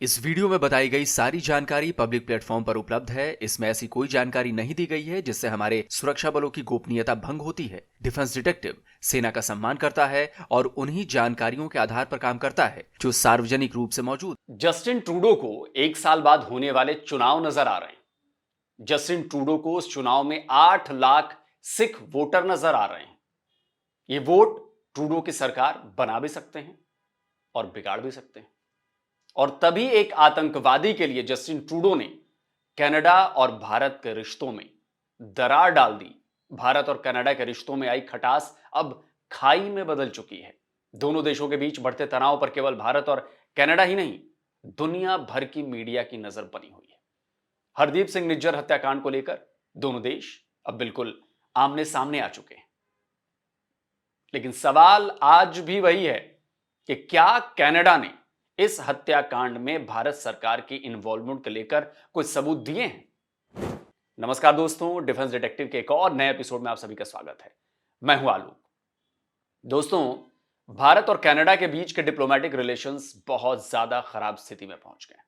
इस वीडियो में बताई गई सारी जानकारी पब्लिक प्लेटफॉर्म पर उपलब्ध है। इसमें ऐसी कोई जानकारी नहीं दी गई है जिससे हमारे सुरक्षा बलों की गोपनीयता भंग होती है। डिफेंस डिटेक्टिव सेना का सम्मान करता है और उन्हीं जानकारियों के आधार पर काम करता है जो सार्वजनिक रूप से मौजूद। जस्टिन ट्रूडो को 1 साल बाद होने वाले चुनाव नजर आ रहे हैं। जस्टिन ट्रूडो को उस चुनाव में 8 लाख सिख वोटर नजर आ रहे हैं। ये वोट ट्रूडो की सरकार बना भी सकते हैं और बिगाड़ भी सकते हैं। और तभी एक आतंकवादी के लिए जस्टिन ट्रूडो ने कनाडा और भारत के रिश्तों में दरार डाल दी। भारत और कनाडा के रिश्तों में आई खटास अब खाई में बदल चुकी है। दोनों देशों के बीच बढ़ते तनाव पर केवल भारत और कनाडा ही नहीं, दुनिया भर की मीडिया की नजर बनी हुई है। हरदीप सिंह निज्जर हत्याकांड को लेकर दोनों देश अब बिल्कुल आमने सामने आ चुके हैं। लेकिन सवाल आज भी वही है कि क्या कनाडा ने इस हत्याकांड में भारत सरकार की इन्वॉल्वमेंट को लेकर कोई सबूत दिए हैं? नमस्कार दोस्तों, डिफेंस डिटेक्टिव के एक और नए एपिसोड में आप सभी का स्वागत है। मैं हूं आलोक। दोस्तों, भारत और कनाडा के बीच के डिप्लोमेटिक रिलेशंस बहुत ज्यादा खराब स्थिति में पहुंच गए।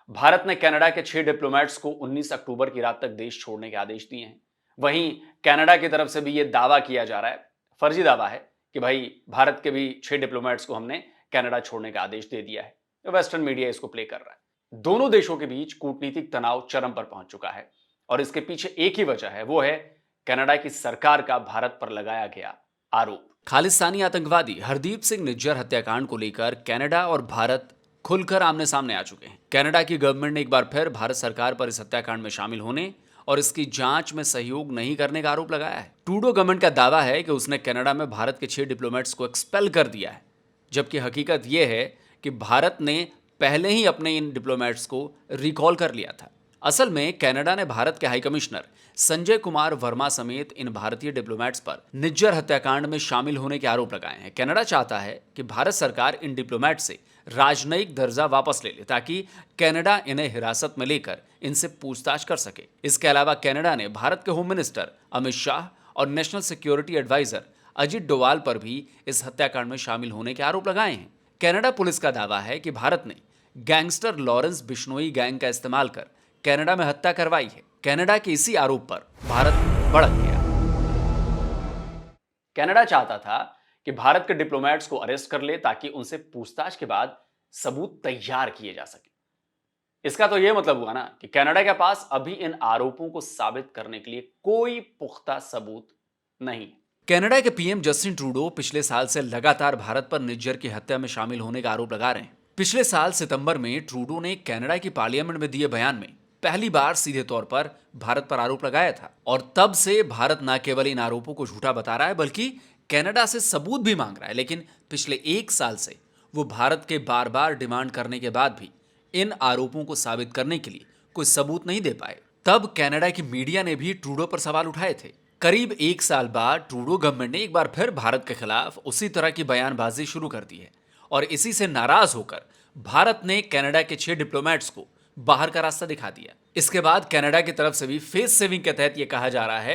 भारत ने कनाडा के 6 डिप्लोमेट्स को 19 अक्टूबर की रात तक देश छोड़ने के आदेश दिए हैं। वहीं कनाडा की तरफ से भी यह दावा किया जा रहा है, फर्जी दावा है, कि भाई भारत के भी 6 डिप्लोमेट्स को हमने कनाडा छोड़ने का आदेश दे दिया है। वेस्टर्न मीडिया इसको प्ले कर रहा है। दोनों देशों के बीच कूटनीतिक तनाव चरम पर पहुंच चुका है और इसके पीछे एक ही वजह है, वो है कनाडा की सरकार का भारत पर लगाया गया आरोप। खालिस्तानी आतंकवादी हरदीप सिंह निज्जर हत्याकांड को लेकर कनाडा और भारत खुलकर आमने सामने आ चुके हैं। कनाडा की गवर्नमेंट ने एक बार फिर भारत सरकार पर इस हत्याकांड में शामिल होने और इसकी जांच में सहयोग नहीं करने का आरोप लगाया है। ट्रूडो गवर्नमेंट का दावा है कि उसने कनाडा में भारत के 6 डिप्लोमेट्स को एक्सपेल कर दिया है, जबकि हकीकत यह है कि भारत ने पहले ही अपने इन डिप्लोमेट्स को रिकॉल कर लिया था। असल में कनाडा ने भारत के हाई कमिश्नर संजय कुमार वर्मा समेत इन भारतीय डिप्लोमेट्स पर निज्जर हत्याकांड में शामिल होने के आरोप लगाए हैं। कनाडा चाहता है कि भारत सरकार इन डिप्लोमेट से राजनयिक दर्जा वापस ले ले ताकि कनाडा इन्हें हिरासत में लेकर इनसे पूछताछ कर सके। इसके अलावा कनाडा ने भारत के होम मिनिस्टर अमित शाह और national security advisor Ajit Doval पर भी इस हत्याकांड में शामिल होने के आरोप लगाए हैं। कनाडा पुलिस का दावा है कि भारत ने गैंगस्टर लॉरेंस बिश्नोई गैंग का इस्तेमाल कर कनाडा में हत्या करवाई है। कनाडा के इसी आरोप पर भारत भड़क गया। कनाडा चाहता था कि भारत के डिप्लोमेट्स को अरेस्ट कर ले ताकि उनसे पूछताछ के बाद सबूत तैयार किए जा सके। इसका तो यह मतलब हुआ ना कि कनाडा के पास अभी इन आरोपों को साबित करने के लिए कोई पुख्ता सबूत नहीं। कनाडा के पीएम जस्टिन ट्रूडो पिछले साल से लगातार भारत पर निज्जर की हत्या में शामिल होने का आरोप लगा रहे हैं। पिछले साल सितंबर में ट्रूडो ने कनाडा की पार्लियामेंट में दिए बयान में पहली बार सीधे तौर पर भारत पर आरोप लगाया था और तब से भारत न केवल इन आरोपों को झूठा बता रहा है बल्कि कनाडा से सबूत भी मांग रहा है। लेकिन पिछले 1 साल से वो भारत के बार बार डिमांड करने के बाद भी इन आरोपों को साबित करने के लिए कोई सबूत नहीं दे पाए। तब कनाडा की मीडिया ने भी ट्रूडो पर सवाल उठाए थे। करीब 1 साल बाद ट्रूडो गवर्नमेंट ने एक बार फिर भारत के खिलाफ उसी तरह की बयानबाजी शुरू कर दी है और इसी से नाराज होकर भारत ने कनाडा के 6 डिप्लोमेट्स को बाहर का रास्ता दिखा दिया। इसके बाद कनाडा की तरफ से भी फेस सेविंग के तहत यह कहा जा रहा है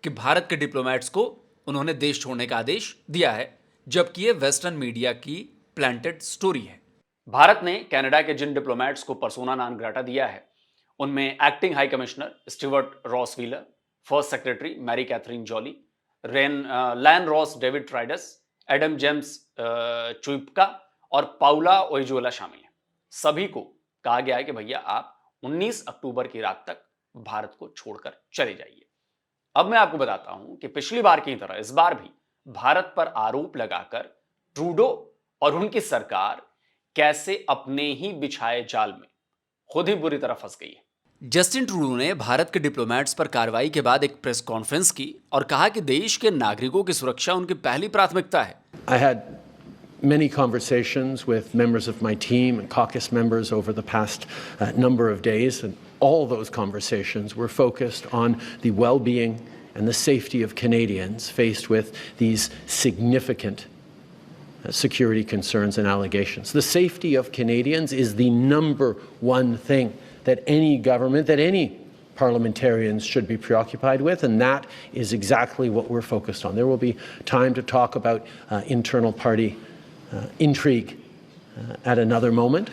कि भारत के डिप्लोमेट्स को उन्होंने देश छोड़ने का आदेश दिया है, जबकि यह वेस्टर्न मीडिया की प्लांटेड स्टोरी है। भारत ने कनाडा के जिन डिप्लोमेट्स को पर्सोना नॉन ग्राटा दिया है उनमें acting high commissioner Stewart Ross Wheeler, first secretary Mary Catherine Jolly, Ian Ross David Trites, Adam James Chuipka और पाउला ओइजुएला शामिल हैं। सभी को कहा गया है कि भैया आप 19 अक्टूबर की रात तक भारत को छोड़कर चले जाइए। अब मैं आपको बताता हूं कि पिछली बार की तरह इस बार भी भारत पर आरोप लगाकर ट्रूडो और उनकी सरकार कैसे अपने ही बिछाए जाल में खुद ही बुरी तरह फंस गई है। जस्टिन ट्रूडो ने भारत के डिप्लोमेट्स पर कार्रवाई के बाद एक प्रेस कॉन्फ्रेंस की और कहा कि देश के नागरिकों की सुरक्षा उनकी पहली प्राथमिकता है। I had many conversations with members of my team and caucus members over the past number of days, and all those conversations were focused on the well-being and the safety of Canadians faced with these significant security concerns and allegations. The safety of Canadians is the number one thing that any government, that any parliamentarians should be preoccupied with, and that is exactly what we're focused on. There will be time to talk about internal party intrigue at another moment,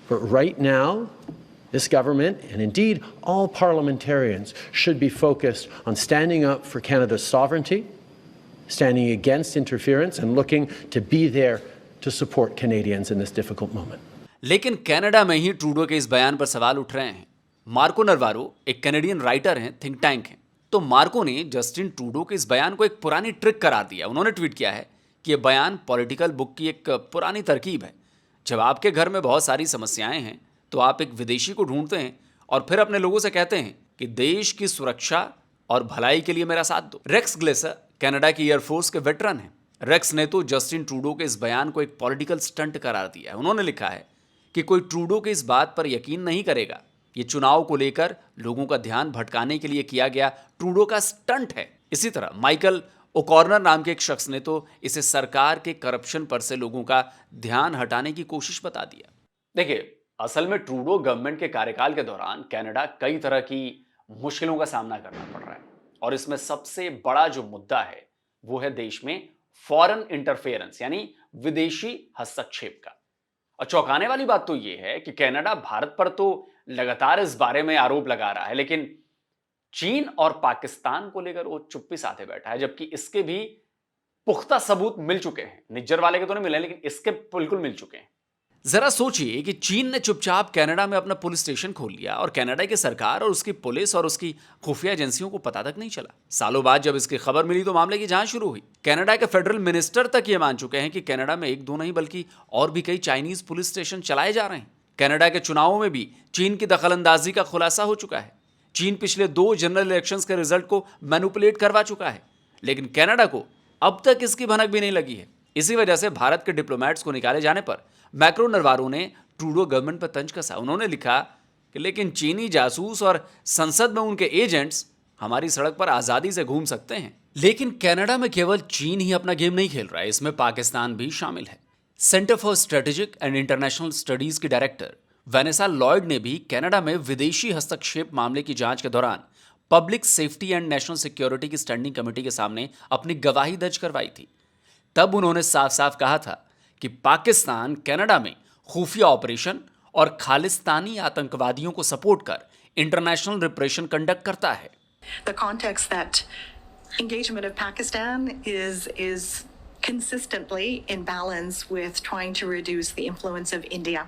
But right now, this government, and indeed all parliamentarians, should be focused on standing up for Canada's sovereignty, standing against interference, and looking to be there to support Canadians in this difficult moment. लेकिन Canada में ही Trudeau के इस बयान पर सवाल उठ रहे हैं। मार्को नरवारो एक कैनेडियन राइटर हैं, थिंक टैंक हैं। तो मार्को ने जस्टिन ट्रूडो के इस बयान को एक पुरानी ट्रिक करार दिया। उन्होंने ट्वीट किया है कि यह बयान पॉलिटिकल बुक की एक पुरानी तरकीब है। जब आपके घर में बहुत सारी समस्याएं हैं तो आप एक विदेशी को ढूंढते हैं और फिर अपने लोगों से कहते हैं कि देश की सुरक्षा और भलाई के लिए मेरा साथ दो। रेक्स ग्लेसर कनाडा की एयरफोर्स के वेटरन हैं। रेक्स ने तो जस्टिन ट्रूडो के इस बयान को एक पॉलिटिकल स्टंट करार दिया है। उन्होंने लिखा है कि कोई ट्रूडो के इस बात पर यकीन नहीं करेगा। ये चुनाव को लेकर लोगों का ध्यान भटकाने के लिए किया गया ट्रूडो का स्टंट है। इसी तरह माइकल ओकॉर्नर नाम के एक शख्स ने तो इसे सरकार के करप्शन पर से लोगों का ध्यान हटाने की कोशिश बता दिया। देखिए, असल में ट्रूडो गवर्नमेंट के कार्यकाल के दौरान कनाडा कई तरह की मुश्किलों का सामना करना पड़ रहा है और इसमें सबसे बड़ा जो मुद्दा है वो है देश में फॉरेन इंटरफेरेंस यानी विदेशी हस्तक्षेप का। और चौंकाने वाली बात तो यह है कि कनाडा भारत पर तो लगातार इस बारे में आरोप लगा रहा है, लेकिन चीन और पाकिस्तान को लेकर वो चुप्पी साधे बैठा है, जबकि इसके भी पुख्ता सबूत मिल चुके हैं। निज्जर वाले के तो नहीं मिले, लेकिन इसके बिल्कुल मिल चुके हैं। जरा सोचिए कि चीन ने चुपचाप कनाडा में अपना पुलिस स्टेशन खोल लिया और कनाडा की सरकार और उसकी पुलिस और उसकी खुफिया एजेंसियों को पता तक नहीं चला। सालों बाद जब इसकी खबर मिली तो मामले की जांच शुरू हुई। कनाडा के फेडरल मिनिस्टर तक ये मान चुके हैं कि कनाडा में एक दो नहीं बल्कि और भी कई चाइनीज पुलिस स्टेशन चलाए जा रहे हैं। कनाडा के चुनावों में भी चीन की दखलंदाजी का खुलासा हो चुका है। चीन पिछले 2 जनरल इलेक्शंस के रिजल्ट को मैनिपुलेट करवा चुका है, लेकिन कनाडा को अब तक इसकी भनक भी नहीं लगी है। इसी वजह से भारत के डिप्लोमैट्स को निकाले जाने पर मैक्रो नरवारो ने ट्रूडो गवर्नमेंट पर तंज कसा। उन्होंने लिखा कि लेकिन चीनी जासूस और संसद में उनके एजेंट्स हमारी सड़क पर आज़ादी से घूम सकते हैं। लेकिन कनाडा में केवल चीन ही अपना गेम नहीं खेल रहा है, इसमें पाकिस्तान भी शामिल है। Centre for strategic and international studies की डायरेक्टर वेनेसा लॉयड ने भी कनाडा में विदेशी हस्तक्षेप मामले की जांच के दौरान public safety and national security की स्टैंडिंग कमेटी के सामने अपनी गवाही दर्ज करवाई थी। तब उन्होंने साफ साफ कहा था कि पाकिस्तान कनाडा में खुफिया ऑपरेशन और खालिस्तानी आतंकवादियों को सपोर्ट कर इंटरनेशनल रिप्रेशन कंडक्ट करता है। The context that engagement of Pakistan is consistently in balance with trying to reduce the influence of India.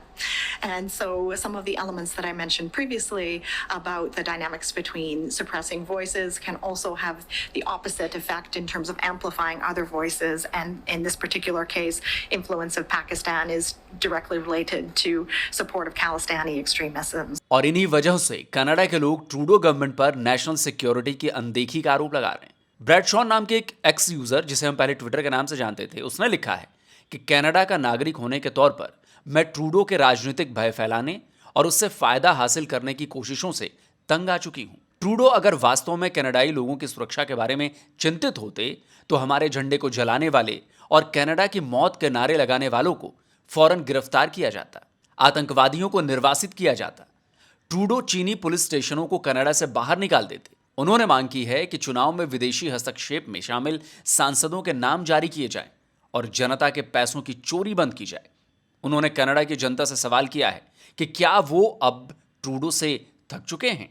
And so some of the elements that I mentioned previously about the dynamics between suppressing voices can also have the opposite effect in terms of amplifying other voices. And in this particular case, influence of Pakistan is directly related to support of Khalistani extremism. और इन्हीं वजह से Canada के लोग Trudeau government पर national security की अनदेखी का आरोप लगा रहे हैं। ब्रैड शॉन नाम के एक एक्स यूजर, जिसे हम पहले ट्विटर के नाम से जानते थे, उसने लिखा है कि कनाडा का नागरिक होने के तौर पर मैं ट्रूडो के राजनीतिक भय फैलाने और उससे फायदा हासिल करने की कोशिशों से तंग आ चुकी हूं। ट्रूडो अगर वास्तव में कनाडाई लोगों की सुरक्षा के बारे में चिंतित होते तो हमारे झंडे को जलाने वाले और कनाडा की मौत के नारे लगाने वालों को फौरन गिरफ्तार किया जाता, आतंकवादियों को निर्वासित किया जाता। ट्रूडो चीनी पुलिस स्टेशनों को कनाडा से बाहर निकाल देते। उन्होंने मांग की है कि चुनाव में विदेशी हस्तक्षेप में शामिल सांसदों के नाम जारी किए जाएं और जनता के पैसों की चोरी बंद की जाए। उन्होंने कनाडा की जनता से सवाल किया है कि क्या वो अब ट्रूडो से थक चुके हैं।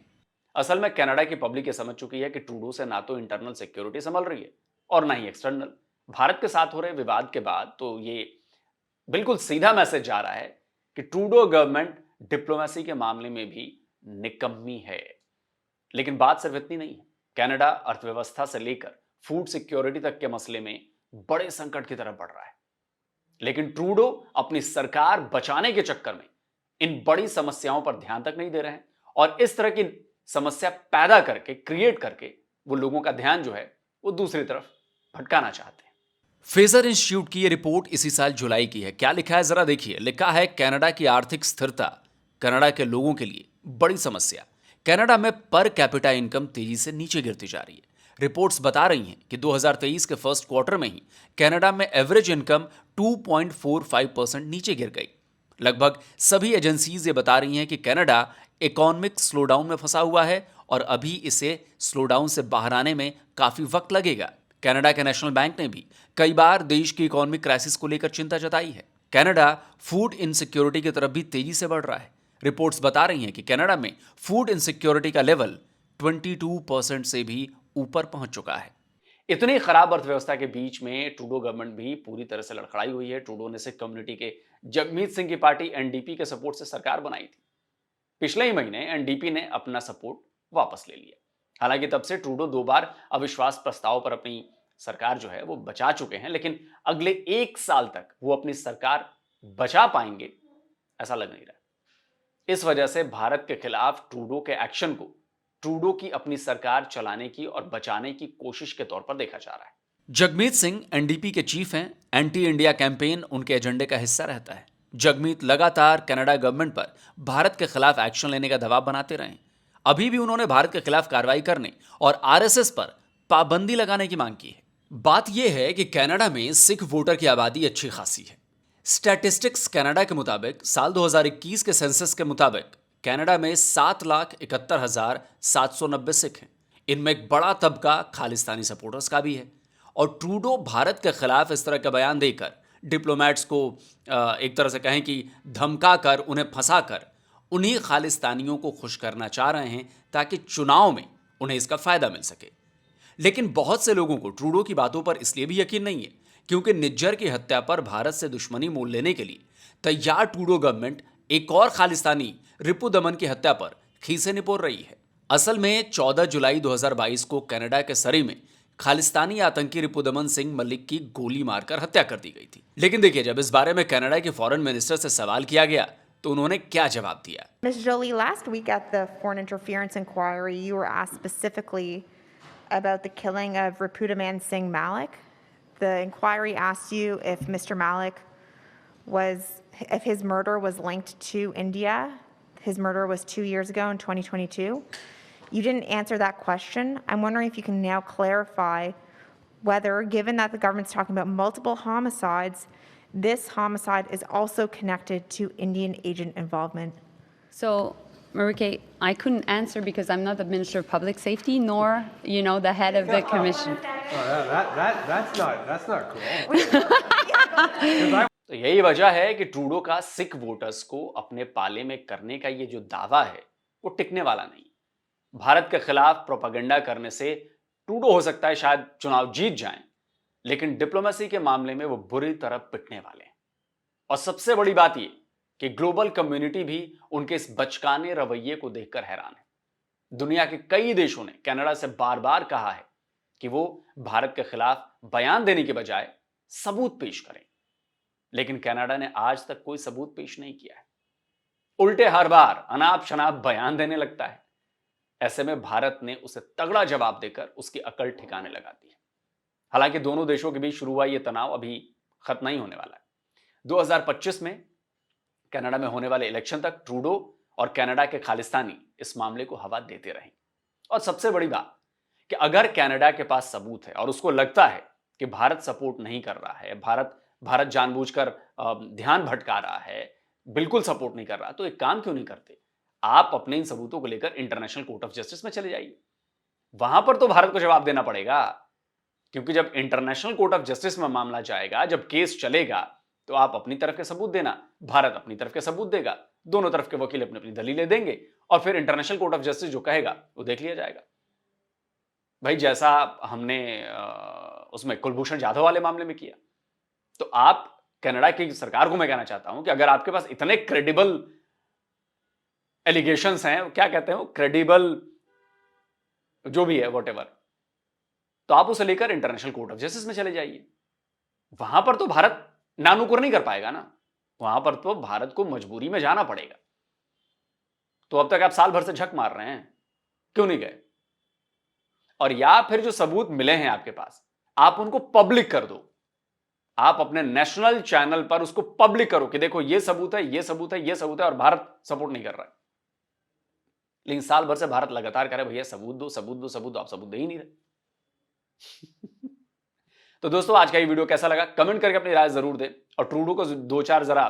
असल में कनाडा की पब्लिक ये समझ चुकी है कि ट्रूडो से ना तो इंटरनल सिक्योरिटी संभल रही है और ना ही एक्सटर्नल। भारत के साथ हो रहे विवाद के बाद तो ये बिल्कुल सीधा मैसेज जा रहा है कि ट्रूडो गवर्नमेंट डिप्लोमेसी के मामले में भी निकम्मी है। लेकिन बात सिर्फ इतनी नहीं है। कनाडा अर्थव्यवस्था से लेकर फूड सिक्योरिटी तक के मसले में बड़े संकट की तरफ बढ़ रहा है, लेकिन ट्रूडो अपनी सरकार बचाने के चक्कर में इन बड़ी समस्याओं पर ध्यान तक नहीं दे रहे हैं और इस तरह की समस्या पैदा करके, क्रिएट करके वो लोगों का ध्यान जो है वो दूसरी तरफ भटकाना चाहते हैं। फेजर इंस्टीट्यूट की ये रिपोर्ट इसी साल जुलाई की है। क्या लिखा है जरा देखिए। लिखा है कनाडा की आर्थिक स्थिरता कनाडा के लोगों के लिए बड़ी समस्या। कनाडा में पर कैपिटा इनकम तेजी से नीचे गिरती जा रही है। रिपोर्ट्स बता रही हैं कि 2023 के फर्स्ट क्वार्टर में ही कनाडा में एवरेज इनकम 2.45% नीचे गिर गई। लगभग सभी एजेंसीज ये बता रही हैं कि कनाडा इकोनॉमिक स्लोडाउन में फंसा हुआ है और अभी इसे स्लोडाउन से बाहर आने में काफी वक्त लगेगा। कनाडा के नेशनल बैंक ने भी कई बार देश की इकोनॉमिक क्राइसिस को लेकर चिंता जताई है। कनाडा फूड इनसिक्योरिटी की तरफ भी तेजी से बढ़ रहा है। रिपोर्ट्स बता रही हैं कि कनाडा में फूड इनसिक्योरिटी का लेवल 22% से भी ऊपर पहुंच चुका है। इतनी खराब अर्थव्यवस्था के बीच में ट्रूडो गवर्नमेंट भी पूरी तरह से लड़खड़ाई हुई है। ट्रूडो ने सिख कम्युनिटी के जगमीत सिंह की पार्टी एनडीपी के सपोर्ट से सरकार बनाई थी। पिछले ही महीने एनडीपी ने अपना सपोर्ट वापस ले लिया। हालांकि तब से ट्रूडो 2 बार अविश्वास प्रस्ताव पर अपनी सरकार जो है वो बचा चुके हैं, लेकिन अगले 1 साल तक वो अपनी सरकार बचा पाएंगे ऐसा लग नहीं रहा। इस वजह से भारत के खिलाफ ट्रूडो के एक्शन को ट्रूडो की अपनी सरकार चलाने की और बचाने की कोशिश के तौर पर देखा जा रहा है। जगमीत सिंह एनडीपी के चीफ हैं। एंटी इंडिया कैंपेन उनके एजेंडे का हिस्सा रहता है। जगमीत लगातार कनाडा गवर्नमेंट पर भारत के खिलाफ एक्शन लेने का दबाव बनाते रहे। अभी भी उन्होंने भारत के खिलाफ कार्रवाई करने और आरएसएस पर पाबंदी लगाने की मांग की है। बात यह है कि कनाडा में सिख वोटर की आबादी अच्छी खासी है। स्टैटिस्टिक्स कनाडा के मुताबिक साल 2021 के सेंसस के मुताबिक कनाडा में 7,71,790 सिख हैं। इनमें एक बड़ा तबका खालिस्तानी सपोर्टर्स का भी है। और ट्रूडो भारत के खिलाफ इस तरह का बयान देकर डिप्लोमेट्स को एक तरह से कहें कि धमका कर, उन्हें फंसा कर उन्हीं खालिस्तानियों को खुश करना चाह रहे हैं ताकि चुनाव में उन्हें इसका फायदा मिल सके। लेकिन बहुत से लोगों को ट्रूडो की बातों पर इसलिए भी यकीन नहीं है क्योंकि निज्जर की हत्या पर भारत से दुश्मनी मोल लेने के लिए तैयार ट्रूडो गवर्नमेंट एक और खालिस्तानी रिपुदमन की हत्या पर खीसे निपोर रही है। असल में 14 जुलाई 2022 को कनाडा के सरी में खालिस्तानी आतंकी रिपुदमन सिंह मलिक की गोली मारकर हत्या कर दी गई थी। लेकिन देखिए, जब इस बारे में कनाडा के फॉरेन मिनिस्टर से सवाल किया गया तो उन्होंने क्या जवाब दिया। Ms. Jolie, last week at the foreign interference inquiry, you were asked specifically about the killing of Ripudaman Singh Malik. The inquiry asked you if Mr. Malik if his murder was linked to India. His murder was 2 years ago in 2022. You didn't answer that question. I'm wondering if you can now clarify whether, given that the government's talking about multiple homicides, this homicide is also connected to Indian agent involvement. So, Marike, I couldn't answer because I'm not the Minister of Public Safety nor, the head of the commission. That's not cool. तो यही वजह है कि Trudeau का Sikh voters को अपने पाले में करने का ये जो दावा है वो टिकने वाला नहीं। भारत के खिलाफ प्रोपेगेंडा करने से ट्रूडो हो सकता है शायद चुनाव जीत जाएं, लेकिन डिप्लोमेसी के मामले में वो बुरी तरह पिटने वाले हैं। और सबसे बड़ी बात ये कि ग्लोबल कम्युनिटी भी उनके इस बचकाने रवैये को देखकर हैरान है। दुनिया के कई देशों ने कनाडा से बार बार कहा है कि वो भारत के खिलाफ बयान देने के बजाय सबूत पेश करें, लेकिन कनाडा ने आज तक कोई सबूत पेश नहीं किया है। उल्टे हर बार अनाप शनाप बयान देने लगता है। ऐसे में भारत ने उसे तगड़ा जवाब देकर उसकी अकल ठिकाने लगा दी है। हालांकि दोनों देशों के बीच शुरू हुआ यह तनाव अभी खत्म नहीं होने वाला है। 2025 में कनाडा में होने वाले इलेक्शन तक ट्रूडो और कनाडा के खालिस्तानी इस मामले को हवा देते रहेंगे। और सबसे बड़ी बात कि अगर कनाडा के पास सबूत है और उसको लगता है कि भारत सपोर्ट नहीं कर रहा है, भारत जानबूझकर ध्यान भटका रहा है, बिल्कुल सपोर्ट नहीं कर रहा, तो एक काम क्यों नहीं करते, आप अपने इन सबूतों को लेकर इंटरनेशनल कोर्ट ऑफ जस्टिस में चले जाइए। वहां पर तो भारत को जवाब देना पड़ेगा, क्योंकि जब इंटरनेशनल कोर्ट ऑफ जस्टिस में मामला जाएगा, जब केस चलेगा, तो आप अपनी तरफ के सबूत देना, भारत अपनी तरफ के सबूत देगा, दोनों तरफ के वकील अपनी अपनी दलीलें देंगे और फिर इंटरनेशनल कोर्ट ऑफ जस्टिस जो कहेगा वो देख लिया जाएगा। भाई जैसा हमने उसमें कुलभूषण जाधव वाले मामले में किया, तो आप कनाडा की सरकार को मैं कहना चाहता हूं कि अगर आपके पास इतने क्रेडिबल एलिगेशंस हैं, क्या कहते हैं, क्रेडिबल जो भी है व्हाटएवर, तो आप उसे लेकर इंटरनेशनल कोर्ट ऑफ जस्टिस में चले जाइए। वहां पर तो भारत नानुकुर नहीं कर पाएगा ना, वहां पर तो भारत को मजबूरी में जाना पड़ेगा। तो अब तक आप साल भर से झक मार रहे हैं, क्यों नहीं गए? और या फिर जो सबूत मिले हैं आपके पास, आप उनको पब्लिक कर दो, आप अपने नेशनल चैनल पर उसको पब्लिक करो कि देखो ये सबूत है, ये सबूत है, ये सबूत है, और भारत सपोर्ट नहीं कर रहा है। लेकिन साल भर से भारत लगातार करे भैया सबूत दो, सबूत दो, सबूत दो, आप सबूत दे ही नहीं रहे। तो दोस्तों, आज का ये वीडियो कैसा लगा कमेंट करके अपनी राय जरूर दें, और ट्रूडो को 2-4 जरा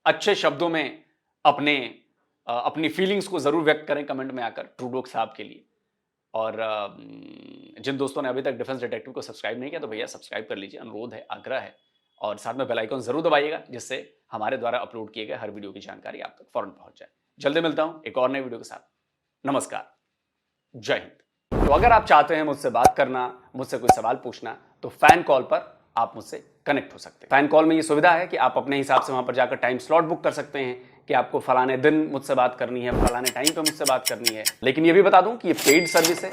अच्छे शब्दों में अपनी फीलिंग्स को जरूर व्यक्त करें कमेंट में आकर ट्रूडो साहब के लिए। और जिन दोस्तों ने अभी तक डिफेंस डिटेक्टिव को सब्सक्राइब नहीं किया तो भैया सब्सक्राइब कर लीजिए, अनुरोध है, आग्रह है। और साथ में बेल आइकन जरूर दबाइएगा, जिससे हमारे द्वारा अपलोड किए गए हर वीडियो की जानकारी आप तक फौरन पहुंच जाए। जल्दी मिलता हूं एक और नए वीडियो के साथ। नमस्कार, जय हिंद। तो अगर आप चाहते हैं मुझसे बात करना, मुझसे कोई सवाल पूछना, तो फैन कॉल पर आप मुझसे कनेक्ट हो सकते हैं। फैन कॉल में ये सुविधा है कि आप अपने हिसाब से वहां पर जाकर टाइम स्लॉट बुक कर सकते हैं कि आपको फलाने दिन मुझसे बात करनी है, फलाने टाइम पे मुझसे बात करनी है। लेकिन ये भी बता दूं कि ये पेड सर्विस है,